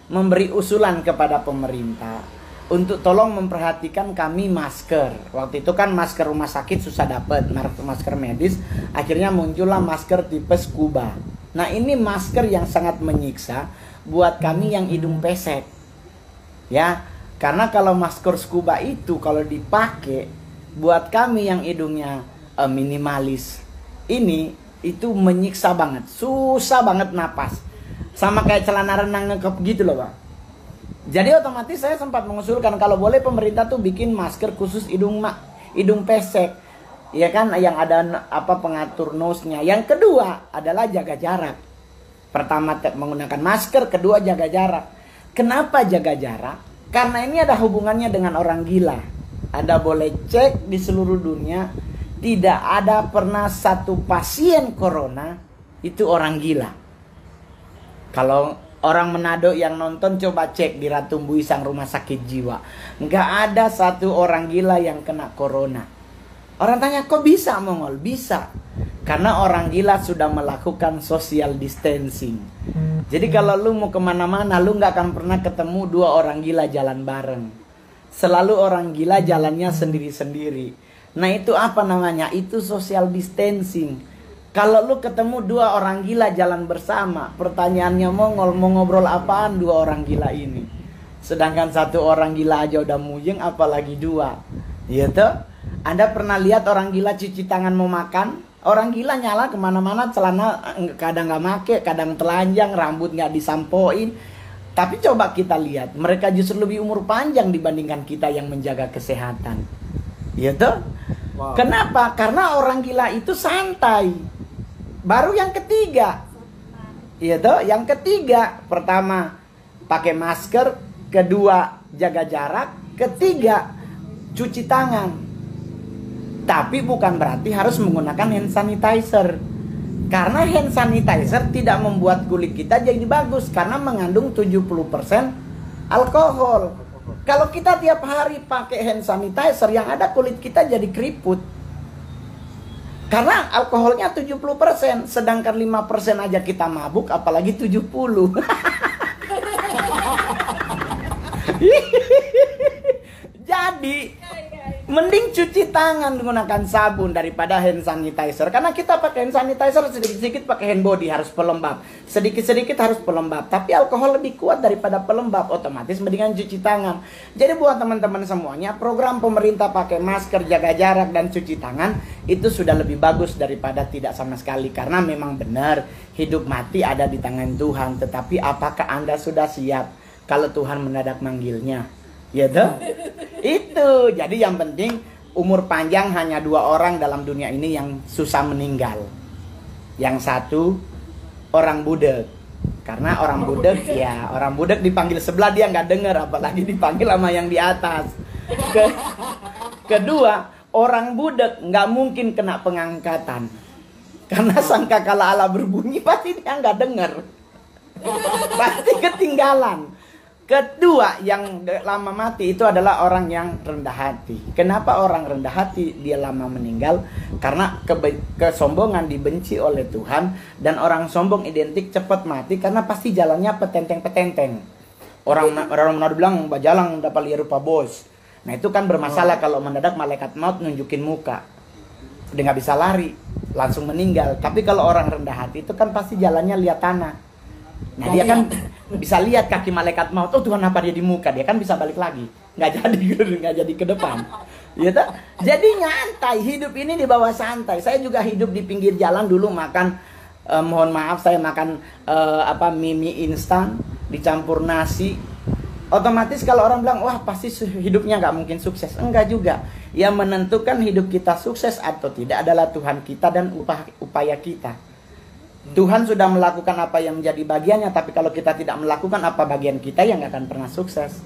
memberi usulan kepada pemerintah untuk tolong memperhatikan kami masker. Waktu itu kan masker rumah sakit susah dapat, masker medis. Akhirnya muncullah masker tipe scuba. Nah, ini masker yang sangat menyiksa buat kami yang hidung pesek. Ya, karena kalau masker scuba itu kalau dipakai buat kami yang hidungnya minimalis, ini itu menyiksa banget, susah banget napas. Sama kayak celana renang ngekep gitu loh, Pak. Jadi otomatis saya sempat mengusulkan kalau boleh pemerintah tuh bikin masker khusus hidung pesek. Ya kan, yang ada pengatur nose-nya. Yang kedua adalah jaga jarak. Pertama menggunakan masker, kedua jaga jarak. Kenapa jaga jarak? Karena ini ada hubungannya dengan orang gila. Anda boleh cek di seluruh dunia, tidak ada pernah satu pasien corona itu orang gila. Kalau orang Manado yang nonton coba cek di Ratu Mbui Sang Rumah Sakit Jiwa, nggak ada satu orang gila yang kena corona. Orang tanya, kok bisa Mongol? Bisa. Karena orang gila sudah melakukan social distancing. Jadi kalau lu mau kemana-mana, lu nggak akan pernah ketemu 2 orang gila jalan bareng. Selalu orang gila jalannya sendiri-sendiri. Nah, itu apa namanya? Itu social distancing. Kalau lu ketemu 2 orang gila jalan bersama, pertanyaannya Mongol, mau ngobrol apaan 2 orang gila ini? Sedangkan 1 orang gila aja udah muyeng, apalagi 2. Gitu? Anda pernah lihat orang gila cuci tangan mau makan? Orang gila nyala kemana-mana, celana kadang nggak make, kadang telanjang, rambut nggak disampoin. Tapi coba kita lihat, mereka justru lebih umur panjang dibandingkan kita yang menjaga kesehatan. Gitu? Wow. Kenapa? Karena orang gila itu santai. Baru yang ketiga. Gitu? Yang ketiga, pertama pakai masker, kedua jaga jarak, ketiga cuci tangan. Tapi bukan berarti harus menggunakan hand sanitizer. Karena hand sanitizer tidak membuat kulit kita jadi bagus karena mengandung 70% alkohol. Kalau kita tiap hari pakai hand sanitizer, yang ada kulit kita jadi keriput. Karena alkoholnya 70%, sedangkan 5% aja kita mabuk, apalagi 70. Jadi mending cuci tangan menggunakan sabun daripada hand sanitizer. Karena kita pakai hand sanitizer sedikit-sedikit pakai hand body, harus pelembab. Sedikit-sedikit harus pelembab. Tapi alkohol lebih kuat daripada pelembab, otomatis mendingan cuci tangan. Jadi buat teman-teman semuanya, program pemerintah pakai masker, jaga jarak, dan cuci tangan itu sudah lebih bagus daripada tidak sama sekali. Karena memang benar, hidup mati ada di tangan Tuhan. Tetapi apakah Anda sudah siap kalau Tuhan mendadak manggilnya? Ya toh? Itu. Jadi yang penting umur panjang hanya 2 orang dalam dunia ini yang susah meninggal. Yang satu orang budek. Karena orang budek ya, orang budek dipanggil sebelah dia nggak dengar, apalagi dipanggil sama yang di atas. Kedua, orang budek nggak mungkin kena pengangkatan. Karena sangkakala Allah berbunyi pasti dia nggak dengar. Pasti ketinggalan. Kedua, yang lama mati itu adalah orang yang rendah hati. Kenapa orang rendah hati dia lama meninggal? Karena kesombongan dibenci oleh Tuhan. Dan orang sombong identik cepat mati karena pasti jalannya petenteng-petenteng. Orang Manado bilang, bajalang dapat lihat rupa bos. Nah itu kan bermasalah kalau mendadak malaikat maut nunjukin muka. Dia nggak bisa lari, langsung meninggal. Tapi kalau orang rendah hati itu kan pasti jalannya lihat tanah. Nah dia kan bisa lihat kaki malaikat maut. Oh Tuhan, apa dia di muka? Dia kan bisa balik lagi. Nggak jadi ke depan. Gitu? Jadi nyantai. Hidup ini di bawah santai. Saya juga hidup di pinggir jalan dulu makan. Mohon maaf, saya makan mie instan dicampur nasi. Otomatis kalau orang bilang, wah pasti hidupnya nggak mungkin sukses. Enggak juga. Yang menentukan hidup kita sukses atau tidak adalah Tuhan kita dan upaya kita. Tuhan sudah melakukan apa yang menjadi bagiannya, tapi kalau kita tidak melakukan apa bagian kita, yang nggak akan pernah sukses.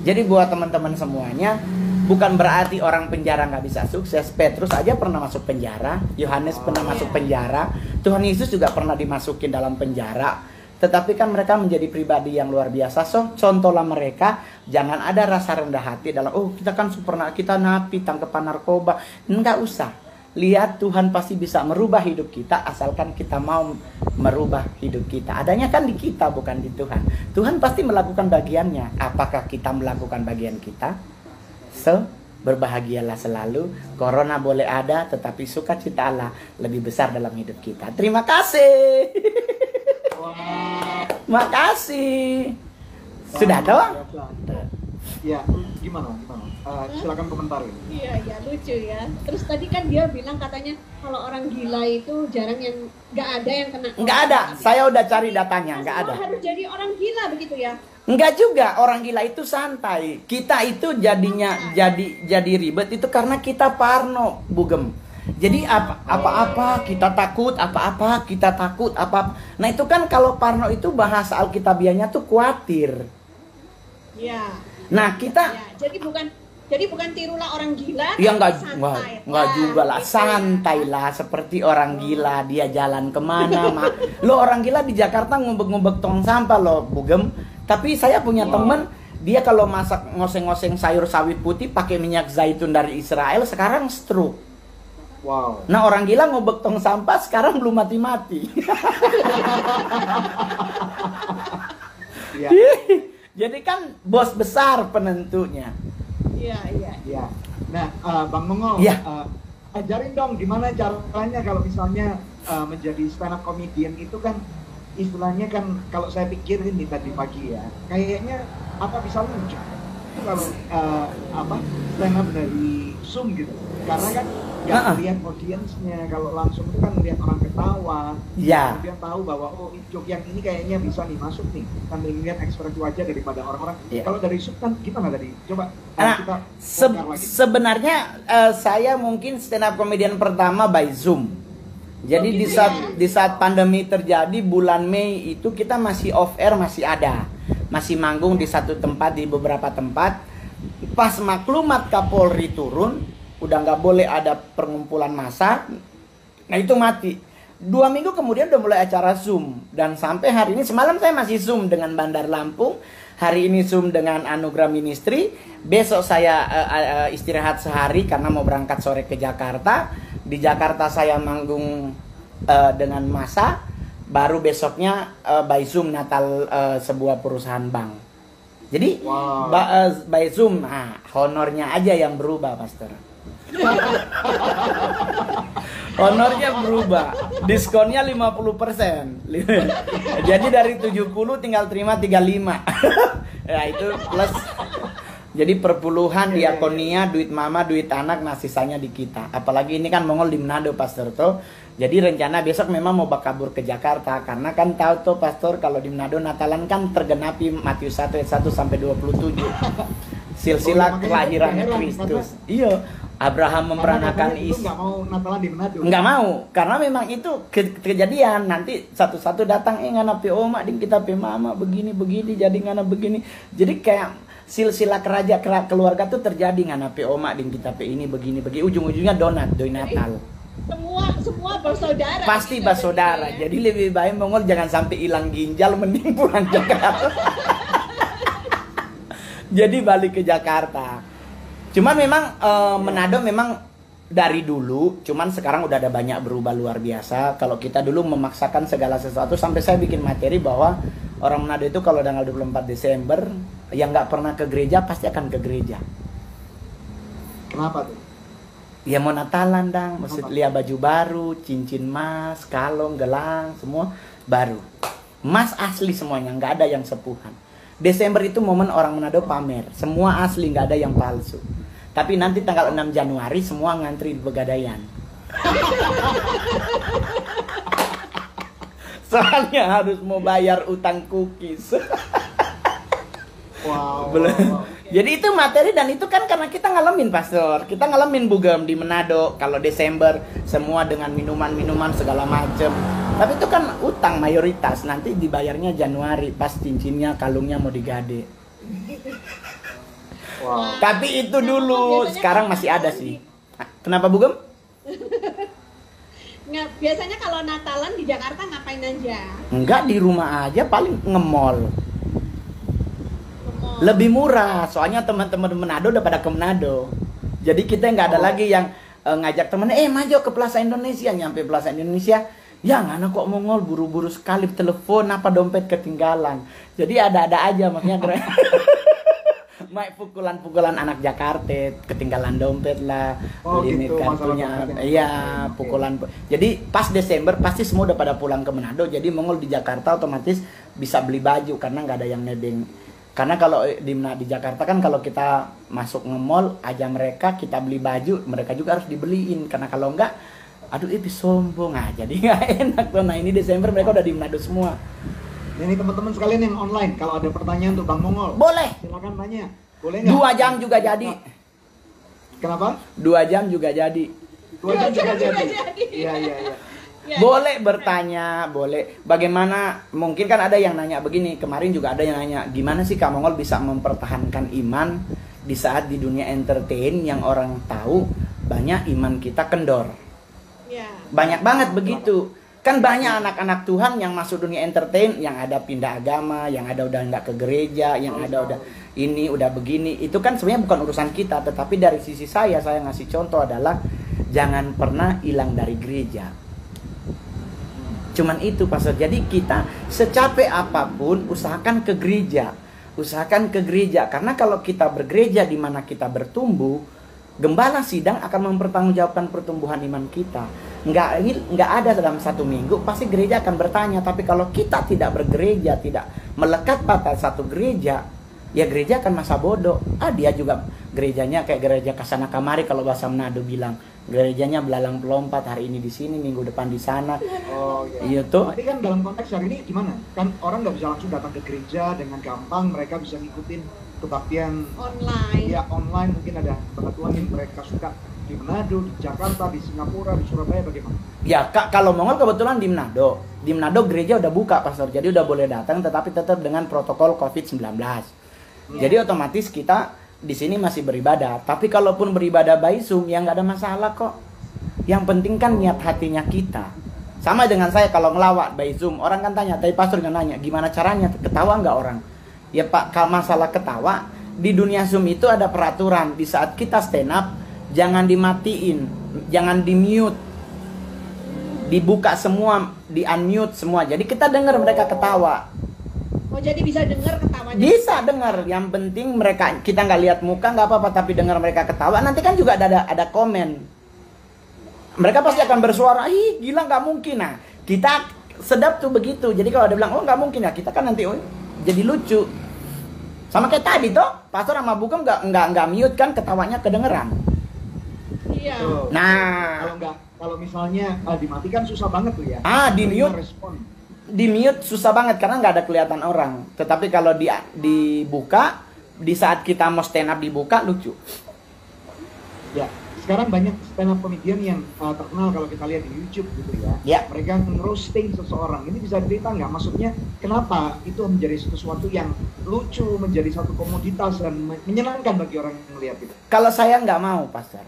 Jadi buat teman-teman semuanya, bukan berarti orang penjara nggak bisa sukses. Petrus aja pernah masuk penjara, Yohanes pernah masuk penjara, Tuhan Yesus juga pernah dimasukin dalam penjara. Tetapi kan mereka menjadi pribadi yang luar biasa. So, contohlah mereka, jangan ada rasa rendah hati dalam, oh kita kan kita napi, tangkapan narkoba. Nggak usah. Lihat Tuhan pasti bisa merubah hidup kita asalkan kita mau merubah hidup kita. Adanya kan di kita, bukan di Tuhan. Tuhan pasti melakukan bagiannya. Apakah kita melakukan bagian kita? So, berbahagialah selalu. Corona boleh ada, tetapi sukacita Allah lebih besar dalam hidup kita. Terima kasih. Makasih. Sudah toh? Ya, gimana? Silakan komentar. Iya, lucu ya. Terus tadi kan dia bilang katanya kalau orang gila itu jarang yang nggak ada yang kena. Nggak ada. Saya udah cari datanya, nggak ada. Harus jadi orang gila begitu ya? Enggak juga, orang gila itu santai. Kita itu jadinya jadi ribet itu karena kita parno, Bugem. Jadi apa-apa kita takut, apa-apa kita takut, apa. Nah itu kan kalau parno itu bahasa Alkitabiahnya tuh khawatir. Iya. Nah kita. Ya, jadi bukan tirulah orang gila. Ya enggak juga lah, santai lah seperti orang gila dia jalan kemana. Lo orang gila di Jakarta ngubek-ngubek tong sampah lo, Bugem. Tapi saya punya temen, dia kalau masak ngoseng-ngoseng sayur sawit putih pakai minyak zaitun dari Israel, sekarang stroke. Wow. Nah orang gila ngobek tong sampah sekarang belum mati-mati. Ya. Jadi kan bos besar penentunya. Iya. Nah, Bang Nongol, ya. Ajarin dong gimana caranya kalau misalnya menjadi stand up comedian itu kan istilahnya kan kalau saya pikirin nih tadi pagi ya, kayaknya apa bisa lucu kalau stand up dari Zoom gitu. Karena kan nggak lihat audiensnya. Kalau langsung itu kan lihat orang ketawa, Ya. kemudian tahu bahwa oh joke yang ini kayaknya bisa nih masuk nih, sambil lihat ekspresi wajah daripada orang-orang. Iya. Kalau dari Zoom kan gimana tadi? Coba Nah, kita se- bongkar lagi. sebenarnya saya mungkin stand up comedian pertama by Zoom. Jadi di saat pandemi terjadi bulan Mei itu kita masih off air, masih ada, masih manggung di satu tempat, di beberapa tempat. Pas maklumat Kapolri turun, udah nggak boleh ada pengumpulan massa. Nah itu mati. 2 minggu kemudian udah mulai acara Zoom, dan sampai hari ini semalam saya masih Zoom dengan Bandar Lampung. Hari ini Zoom dengan Anugerah Ministry. Besok saya istirahat sehari karena mau berangkat sore ke Jakarta. Di Jakarta saya manggung dengan massa. Baru besoknya by Zoom Natal sebuah perusahaan bank. Jadi Wow. by Zoom, nah, honornya aja yang berubah, Pastor. Honornya berubah, diskonnya 50%. Jadi dari 70 tinggal terima 35. Ya itu plus. Jadi perpuluhan, diakonia, duit mama, duit anak, nah sisanya di kita. Apalagi ini kan Mongol di Manado, Pastor tuh. Jadi rencana besok memang mau kabur ke Jakarta, karena kan tahu tuh Pastor kalau di Manado Natalan kan tergenapi Matius 1 ayat 1 sampai 27. Silsilah kelahiran Kristus. Iya, Abraham memperanakan itu nggak mau Natalan di Manado. Nggak mau, karena memang itu kejadian. Nanti satu-satu datang, ngana pe oma ding kita pe mama begini jadi ngana begini. Jadi kayak silsilah keluarga tuh terjadi, ngana pe oma ding kita pe ini begini ujung-ujungnya doi Natal. Semua bersaudara. Pasti gitu, bersaudara. ya. Jadi lebih baik Mongol jangan sampai hilang ginjal, mending pulang Jakarta. Jadi balik ke Jakarta. Cuman memang Manado memang dari dulu, cuman sekarang udah ada banyak berubah luar biasa. Kalau kita dulu memaksakan segala sesuatu, sampai saya bikin materi bahwa orang Manado itu kalau tanggal 24 Desember yang nggak pernah ke gereja pasti akan ke gereja. Kenapa tuh? Ya mau Natalan dang, mesti lihat baju baru, cincin emas, kalung, gelang, semua baru. Emas asli semuanya, nggak ada yang sepuhan. Desember itu momen orang Manado pamer, semua asli, nggak ada yang palsu. Tapi nanti tanggal 6 Januari semua ngantri di Pegadaian. Soalnya harus mau bayar utang cookies. Wow. Belum. Jadi itu materi, dan itu kan karena kita ngalamin, Pastor. Kita ngalamin Bugem di Manado. Kalau Desember semua dengan minuman-minuman segala macem. Tapi itu kan utang mayoritas. Nanti dibayarnya Januari pas cincinnya, kalungnya mau digade. Wow. Tapi itu dulu, sekarang masih ada sih. Kenapa Bugem? Nggak, biasanya kalau Natalan di Jakarta ngapain aja? Enggak, di rumah aja, paling nge-mall. Lebih murah, soalnya teman-teman Manado udah pada ke Manado. Jadi kita nggak ada lagi yang ngajak temen, maju ke Plaza Indonesia. Nyampe Plaza Indonesia, ya ngana kok Mongol buru-buru sekali telepon, apa dompet ketinggalan. Jadi ada-ada aja, makanya keren. Main pukulan-pukulan anak Jakarta, ketinggalan dompet lah, Oh, limit gitu, kartunya, masalah iya dompet. pukulan. Jadi pas Desember pasti semua udah pada pulang ke Manado. Jadi Mongol di Jakarta otomatis bisa beli baju karena nggak ada yang nebeng. Karena kalau di Jakarta kan kalau kita masuk nge-mall aja mereka, kita beli baju, mereka juga harus dibeliin. Karena kalau enggak, aduh itu sombong, jadi nggak enak tuh. Nah ini Desember mereka udah di Manado semua. Ini teman-teman sekalian yang online, kalau ada pertanyaan untuk Bang Mongol, Boleh. silakan tanya. Boleh nggak? 2 jam juga jadi. Kenapa? 2 jam juga jadi. 2 jam juga juga jadi. jadi. Iya, iya, iya. Ya, Boleh bertanya, boleh. Bagaimana, mungkin kan ada yang nanya begini, kemarin juga ada yang nanya, gimana sih Kak Mongol bisa mempertahankan iman di saat di dunia entertain yang orang tahu banyak iman kita kendor. ya. Banyak banget begitu. Kan banyak anak-anak Tuhan yang masuk dunia entertain, yang ada pindah agama, yang ada udah nggak ke gereja, yang ada udah ini, udah begini. Itu kan sebenarnya bukan urusan kita, tetapi dari sisi saya ngasih contoh adalah jangan pernah hilang dari gereja. Cuman itu Pastor. Jadi kita secapek apapun usahakan ke gereja. Usahakan ke gereja. Karena kalau kita bergereja di mana kita bertumbuh, gembala sidang akan mempertanggungjawabkan pertumbuhan iman kita. Nggak ada dalam 1 minggu, pasti gereja akan bertanya. Tapi kalau kita tidak bergereja, tidak melekat pada satu gereja, ya gereja akan masa bodoh. Dia juga gerejanya kayak gereja Kasana Kamari kalau bahasa Manado bilang. Gerejanya belalang pelompat, hari ini di sini, minggu depan di sana. Oh Iya iya. tuh. Tapi kan dalam konteks hari ini gimana? Kan orang nggak bisa langsung datang ke gereja dengan gampang, mereka bisa ngikutin kebaktian Online. ya online, mungkin ada Tuhan yang mereka suka di Manado, di Jakarta, di Singapura, di Surabaya, bagaimana? Ya kalau Mongol kebetulan di Manado. Di Manado gereja udah buka, Pastor. Jadi udah boleh datang, tetapi tetap dengan protokol COVID-19. Jadi otomatis kita di sini masih beribadah. Tapi kalaupun beribadah by Zoom, ya nggak ada masalah kok. Yang penting kan niat hatinya kita. Sama dengan saya kalau ngelawak by Zoom, orang kan tanya, tapi pastor kan nanya, gimana caranya? Ketawa nggak orang? Ya Pak, kalau masalah ketawa, di dunia Zoom itu ada peraturan. Di saat kita stand up, jangan dimatiin, jangan di mute, dibuka semua, di unmute semua. Jadi kita dengar mereka ketawa. Oh, jadi bisa dengar ketawanya? Bisa dengar, yang penting mereka, kita nggak lihat muka nggak apa-apa, tapi dengar mereka ketawa. Nanti kan juga ada komen. Mereka pasti akan bersuara, ih gila nggak mungkin. Nah kita sedap tuh begitu. Jadi kalau ada bilang oh nggak mungkin ya, kita kan nanti jadi lucu. Sama kayak tadi toh, pastor sama bukem nggak mute kan, ketawanya kedengeran. Iya. Tuh. Nah Kalau misalnya dimatikan susah banget tuh ya. di Terima mute. respon. Di mute susah banget karena nggak ada kelihatan orang. Tetapi kalau dibuka, di saat kita mau stand up dibuka, lucu. Ya, sekarang banyak stand up comedian yang terkenal kalau kita lihat di YouTube gitu ya. Ya. Mereka nge-roasting seseorang. Ini bisa cerita nggak? Maksudnya kenapa itu menjadi sesuatu yang lucu, menjadi satu komoditas dan menyenangkan bagi orang yang melihat itu? Kalau saya nggak mau, Pastor.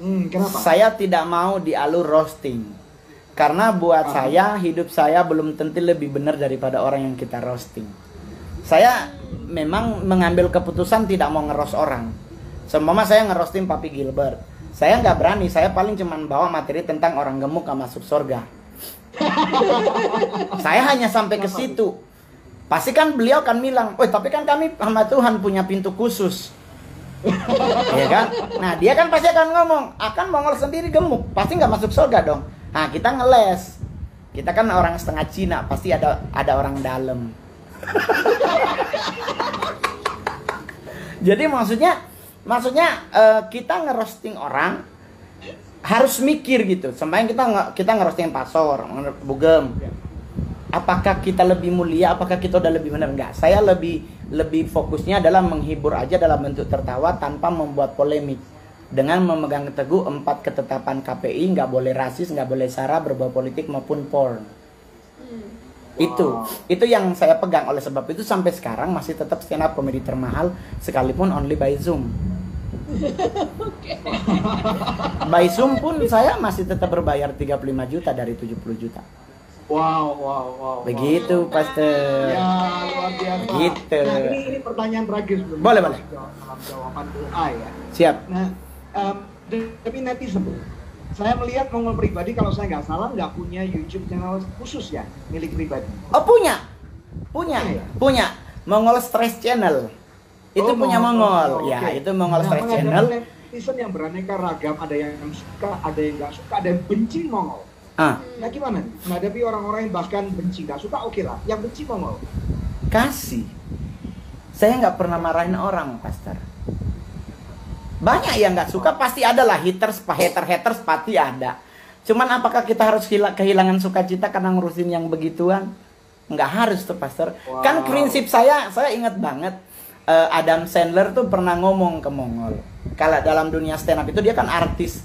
Kenapa? Saya tidak mau di alur roasting. Karena buat saya, hidup saya belum tentu lebih benar daripada orang yang kita roasting. Saya memang mengambil keputusan tidak mau ngeroast orang. Seumpama saya ngerosting Papi Gilbert, saya nggak berani. Saya paling cuman bawa materi tentang orang gemuk gak masuk surga. Saya hanya sampai ke situ. Pasti kan beliau kan bilang, tapi kan kami sama Tuhan punya pintu khusus. Ya kan? Nah dia kan pasti akan ngomong, akan Mongol sendiri gemuk, pasti nggak masuk surga dong. Nah kita ngeles, kita kan orang setengah Cina, pasti ada orang dalam. Jadi maksudnya kita ngerosting orang harus mikir gitu. Semakin kita ngerosting pastor, bugem. Apakah kita lebih mulia? Apakah kita udah lebih benar? Enggak. Saya lebih fokusnya adalah menghibur aja dalam bentuk tertawa tanpa membuat polemik. Dengan memegang teguh 4 ketetapan KPI, nggak boleh rasis, nggak boleh sara, berbau politik maupun porn. Itu yang saya pegang. Oleh sebab itu sampai sekarang masih tetap stand up comedy termahal sekalipun only by Zoom. By Zoom pun saya masih tetap berbayar 35 juta dari 70 juta. Wow. Begitu, Pastor. Ya, luar biasa. Gitu. Nah, ini pertanyaan terakhir sebelum Boleh. dalam jawaban doa ya. Siap. Nah, tapi netizen, saya melihat Mongol pribadi kalau saya nggak salah nggak punya YouTube channel khusus ya, milik pribadi. Oh punya. Mongol Stress Channel. Itu punya Mongol. Ya, okay. itu Mongol Stress menghadapi Channel. Netizen yang beraneka ragam, ada yang suka, ada yang nggak suka, ada yang benci Mongol. Nah gimana? Menghadapi orang-orang yang bahkan benci, nggak suka oke lah, yang benci Mongol. Kasih. Saya nggak pernah marahin orang, Pastor. Banyak yang nggak suka, pasti ada lah haters pasti ada. Cuman apakah kita harus kehilangan sukacita karena ngurusin yang begituan? Nggak harus tuh, Pastor. Wow. Kan prinsip saya ingat banget Adam Sandler tuh pernah ngomong ke Mongol. Kalau dalam dunia stand up itu dia kan artis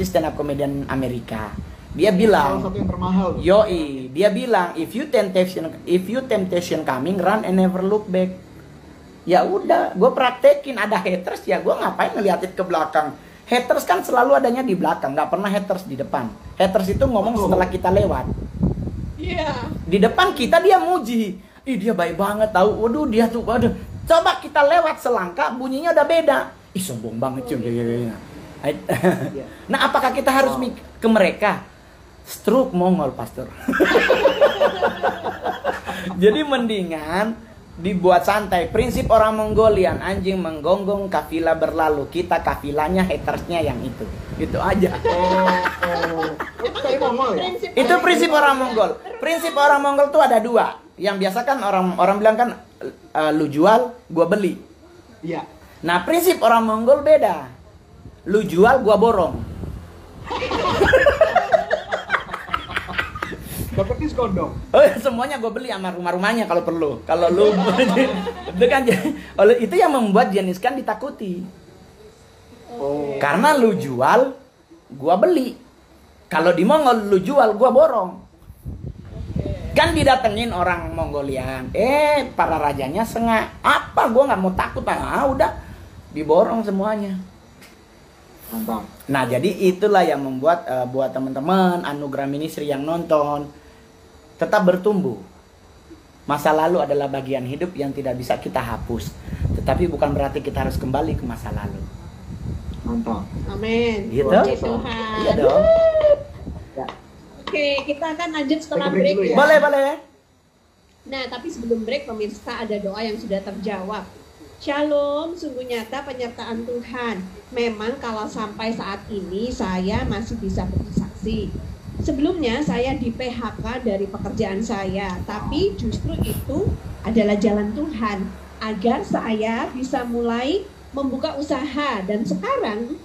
stand up comedian Amerika. Dia bilang, salah satu yang termahal. Yoi, dia bilang if you temptation coming, run and never look back. Ya udah, gue praktekin. Ada haters ya, gue ngapain ngeliatin ke belakang? Haters kan selalu adanya di belakang, nggak pernah haters di depan. Haters itu ngomong setelah kita lewat. Iya. Di depan kita dia muji, ih dia baik banget tahu. Waduh dia tuh, waduh. Coba kita lewat selangkah, bunyinya udah beda. Ih sombong banget cuy. Nah apakah kita harus ke mereka? Stroke Mongol, Pastor. Jadi mendingan dibuat santai. Prinsip orang Mongolian, anjing menggonggong, kafilah berlalu. Kita kafilahnya, hatersnya yang itu. Itu aja. Itu Mongol ya? Itu prinsip orang Mongol. Prinsip orang Mongol tuh ada dua. Yang biasa kan orang bilang kan lu jual, gua beli. Iya. Nah, prinsip orang Mongol beda. Lu jual, gua borong. Dapat diskon dong. Oh, semuanya gua beli sama rumah-rumahnya kalau perlu. Kalau lu itu kan itu yang membuat Genghis Khan ditakuti. Oh. Karena lu jual, gua beli. Kalau di Mongol lu jual, gua borong. Kan didatengin orang Mongolian. Para rajanya sengak. Apa? Gua nggak mau takut. Udah diborong semuanya. Mantap. Nah, jadi itulah yang membuat buat teman-teman Anugerah Ministry yang nonton tetap bertumbuh. Masa lalu adalah bagian hidup yang tidak bisa kita hapus. Tetapi bukan berarti kita harus kembali ke masa lalu. Mantap. Amin. Gitu? Puji Tuhan. Iya dong. Ya. Oke, kita akan lanjut setelah Kita break break dulu ya. ya. Boleh, boleh. Nah, tapi sebelum break pemirsa ada doa yang sudah terjawab. Shalom, sungguh nyata penyertaan Tuhan. Memang kalau sampai saat ini saya masih bisa bersaksi. Sebelumnya saya di PHK dari pekerjaan saya, tapi justru itu adalah jalan Tuhan agar saya bisa mulai membuka usaha dan sekarang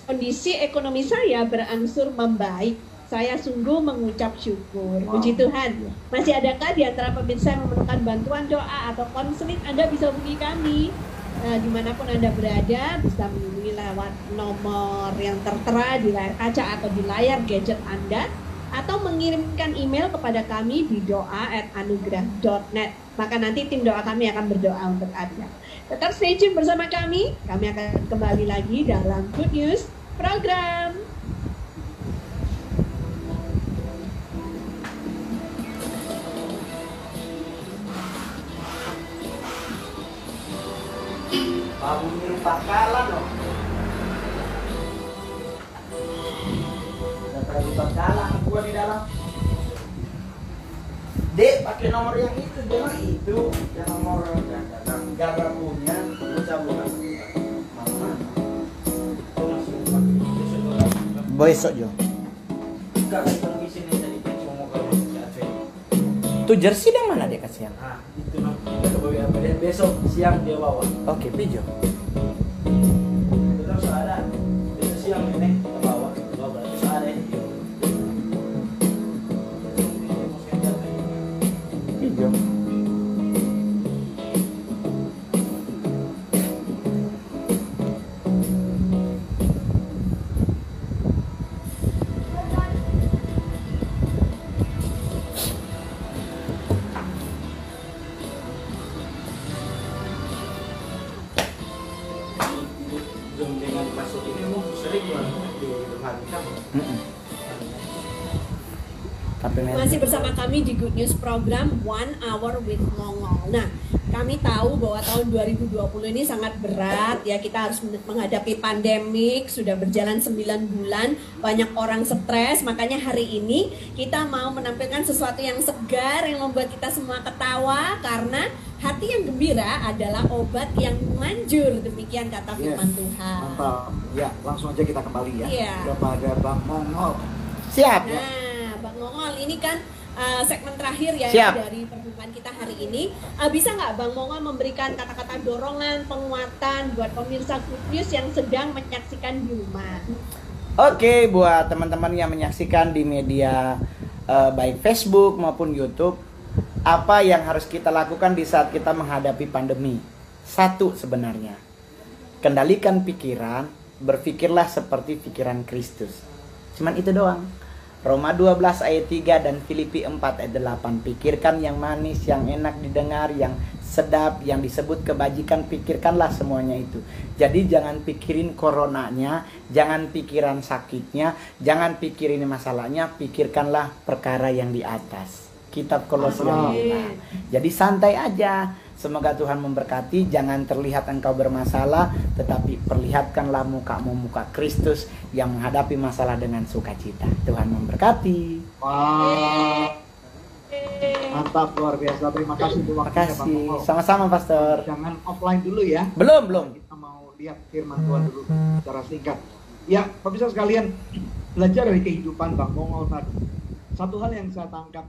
kondisi ekonomi saya berangsur membaik. Saya sungguh mengucap syukur. Wow. Puji Tuhan. Masih adakah di antara pemirsa yang memerlukan bantuan doa atau konseling? Anda bisa hubungi kami. Dimanapun Anda berada, bisa menghubungi lewat nomor yang tertera di layar kaca atau di layar gadget Anda, atau mengirimkan email kepada kami di doa@anugerah.net. Maka nanti tim doa kami akan berdoa untuk Anda. Tetap stay tune bersama kami akan kembali lagi dalam Good News Program. Babu mirip bakalan loh. Udah terlalu bakalan gua di dalam. Dek, pakai nomor yang itu, jangan itu. Yang nomor gara punya, lu cabut. Mama. Besok Jo. Kalau di sini tadi cuma kalau itu jersey yang mana dia kasih? Ah, itu dan besok siang dia bawa. Oke, pijo. Terus ada besok siang ini kita bawa. Berarti ada ini. Pijo. Dengan masuk ini mau sering di hari kamu. Masih bersama kami di Good News Program 1 Hour with Mongol. Nah, kami tahu bahwa tahun 2020 ini sangat berat ya. Kita harus menghadapi pandemik, sudah berjalan 9 bulan, banyak orang stres. Makanya hari ini kita mau menampilkan sesuatu yang segar yang membuat kita semua ketawa, karena hati yang gembira adalah obat yang manjur. Demikian kata firman Tuhan. Mantap. Ya, langsung aja kita kembali ya. Iya. Kepada Bang Mongol. Siap. Nah, Bang Mongol, ini kan segmen terakhir ya Siap. dari perjumpaan kita hari ini. Bisa nggak Bang Mongol memberikan kata-kata dorongan, penguatan buat pemirsa Good News yang sedang menyaksikan di rumah? Oke, buat teman-teman yang menyaksikan di media baik Facebook maupun YouTube, apa yang harus kita lakukan di saat kita menghadapi pandemi? Satu sebenarnya, kendalikan pikiran, berpikirlah seperti pikiran Kristus. Cuman itu doang. Roma 12 ayat 3 dan Filipi 4 ayat 8. Pikirkan yang manis, yang enak didengar, yang sedap, yang disebut kebajikan, pikirkanlah semuanya itu. Jadi jangan pikirin coronanya, jangan pikiran sakitnya, jangan pikirin masalahnya, pikirkanlah perkara yang di atas. Kitab Kolose yang 5. Jadi santai aja. Semoga Tuhan memberkati. Jangan terlihat engkau bermasalah, tetapi perlihatkanlah mukamu, muka Kristus yang menghadapi masalah dengan sukacita. Tuhan memberkati. Wah. Mantap, luar biasa. Terima kasih untuk Terima waktunya Bang kasih. Mongol. Sama-sama, Pastor. Jangan offline dulu ya. Belum. Kita mau lihat firman Tuhan dulu secara singkat. Ya, pemirsa sekalian, belajar dari kehidupan Bang Mongol tadi. Satu hal yang saya tangkap